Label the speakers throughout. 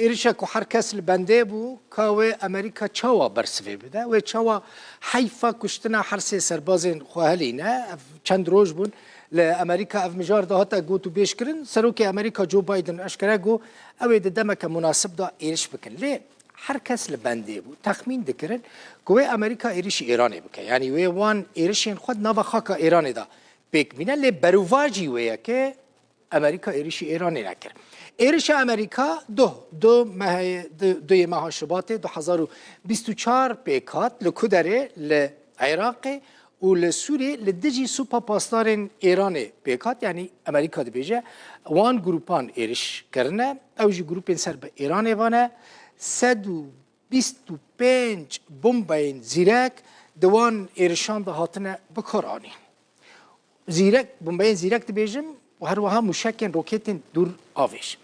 Speaker 1: إيرشك وحركس البندابو كاوي أمريكا تشاوا برسفي بدا وتشاوا حيفا كشتنا حرسي سربازين خوهلينا چند روز بون لأمريكا أف مجار ده هتا قوتو بيشكرن سروكي أمريكا جو بايدن أشكرا قو أوي دمك مناسب ده إيرش بكن ليه حركس البندابو تخمين دكرن كوي أمريكا إيرش إيراني بكن يعني وي وان إيرشين خود نابا خاكا إيراني ده بيك مينا لي بروواجي ويا كي أمريكا إيرش إيراني نكر إيرش أمريكا دو ماه شباط 2024 بيكات لكودري لعراقي ولسوري لدجي سوبا باستارين إيراني بيكات يعني أمريكا دبيجة وان جروبان إيرش كرنا أوجي جروبين سرب إيراني وانا 125 بومبين زيراك دوان إيرشان دهاتنا بكراني زیرک بمبین زیرک دبیجم و هر وها مشکن روکتن دور آویش.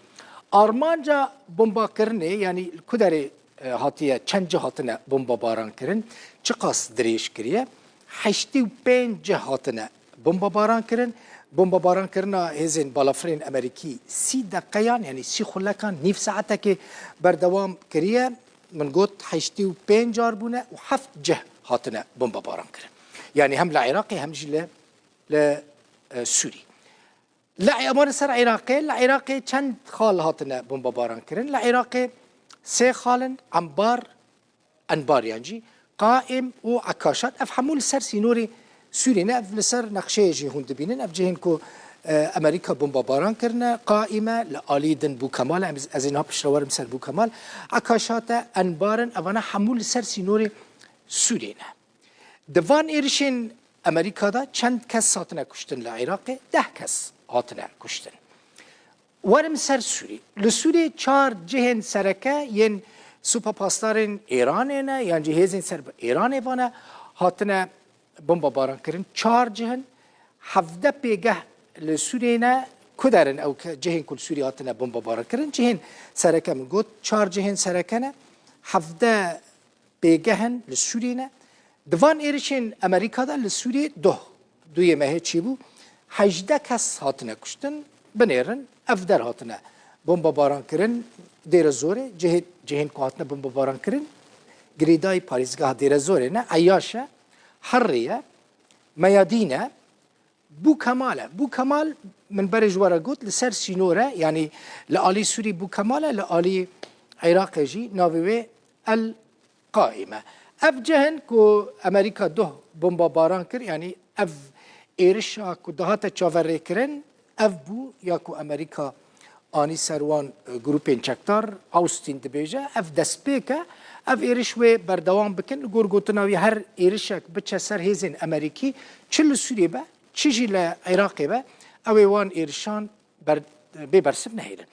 Speaker 1: آرمانجا بمبا کرنه یعنی کدره هاتیه چند جهاتنه بمبا باران کرن چقاس دریش کریه 85 جهاتنه بمبا باران کرن بمبا باران کرنا هزین بالافرین امریکی 30 دقیقه یعنی 30 خلکان نیف ساعته که بردوام کریه من قلت 85 جار بونه و 7 جه هاتنه بمبا باران کرن يعني هم لعراقي هم جي لسوري لا أمر سر عراقي العراقي چند خال هاتنا بمبا باران كرن العراقي سي خالن أنبار يعني قائم وعكاشات أفهموا لسر سينوري سوري نأف لسر نقشة جي هون دبينن أف جهن كو أمريكا بمبا باران كرنا قائمة لآليدن بو كمال أزينها بشروار مسر بو كمال عكاشات أنبارن أفانا حمول لسر سينوري سوري دوان إيرشين أمريكا دا چند کس هاتنه کشتن لعراق 10 کس هاتنه کشتن ورم سر سوری لسوری 4 جهن سرکه ین سوپا پاسدارن ایرانه نه یعنی جهازین سر ایرانه وانه هاتنه بمبا باران کرن 4 جهن 17 پیگه لسوری نه کدرن او جهن کل سوری هاتنه بمبا باران کرن جهن سرکه من گفت 4 جهن سرکه نه 17 پیگهن لسوری نه دوان ایرشین امریکا دا لسوری دوی ماه چی بو 18 کس هاتنه کشتن بنیرن افدر هاتنه بمبا باران کرن دیر زوره جهن که هاتنه بمبا باران کرن گریدای پاریزگاه دیر زوره نه عیاشه حریه میادینه بو کمال من برای جوارا گوت لسر سینوره یعنی لآلی سوری بو کماله لآلی عراق جی ناوی القائمه اف جهن کو امریکا بمبا باران کر یعنی اف ایرشا کو دهات چاور کرن اف بو یا کو امریکا آنی سروان گروپین چکتار اوستین دبیجه اف دسپیکه اف ایرش و بردوام بکن گورگوتناوی هر ایرشک بچه سر هیزن امریکی چل سوری با چیجی لعراقی با اوی وان ایرشان ببرسب نهیدن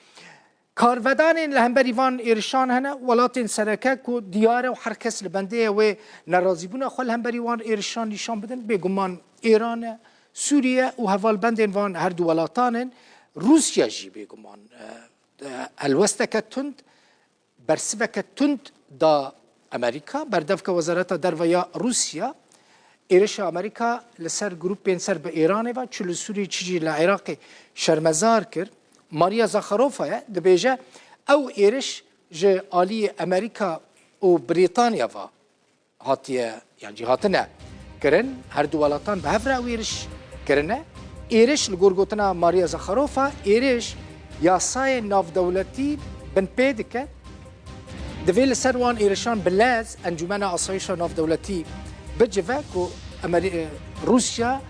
Speaker 1: کارودان لهمبری وان ایرشان هنه ولاتین سرکه کو دیاره و حرکس لبنده و نرازی بونه خل همبری وان ایرشان نشان بدن بگمان ایران سوریه و هوال بندین وان هر دو ولاتان روسیا جی بگمان الوستک تند برسبک تند دا امریکا بردفک وزارت درویا روسیا ایرش امریکا لسر گروپین سر به ایران و چلو سوری چیجی لعراق شرمزار کرد ماريا زخاروفا دبيجا او ايرش جي آلي امريكا و بريطانيا فا هاتيه يعني هاتنا كرن هر دو ولاتان بهفرا ويرش كرنا ايرش لغورغوتنا ماريا زخاروفا ايرش ياساي ناف دولتي بن بيدك دفيل سروان ايرشان بلاز انجمنا اسايشا ناف دولتي بجفاكو روسيا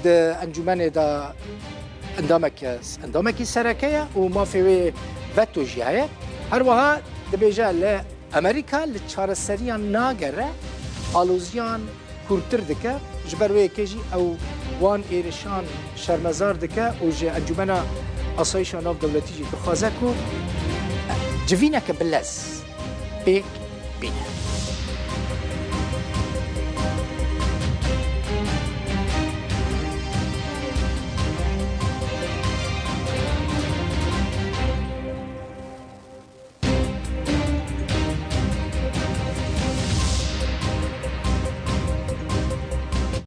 Speaker 1: د انجمن دا اندامك سركية وما في فاتو جاية هروها دبيجا لأمريكا لتشارسريان ناقرة آلوزيان كورتر دكا جبروي كيجي أو وان إيرشان شرمزار دكا وجي أنجمنا أصايشان ناف دولتي جي بخازكو جفينك بلس بيك بينا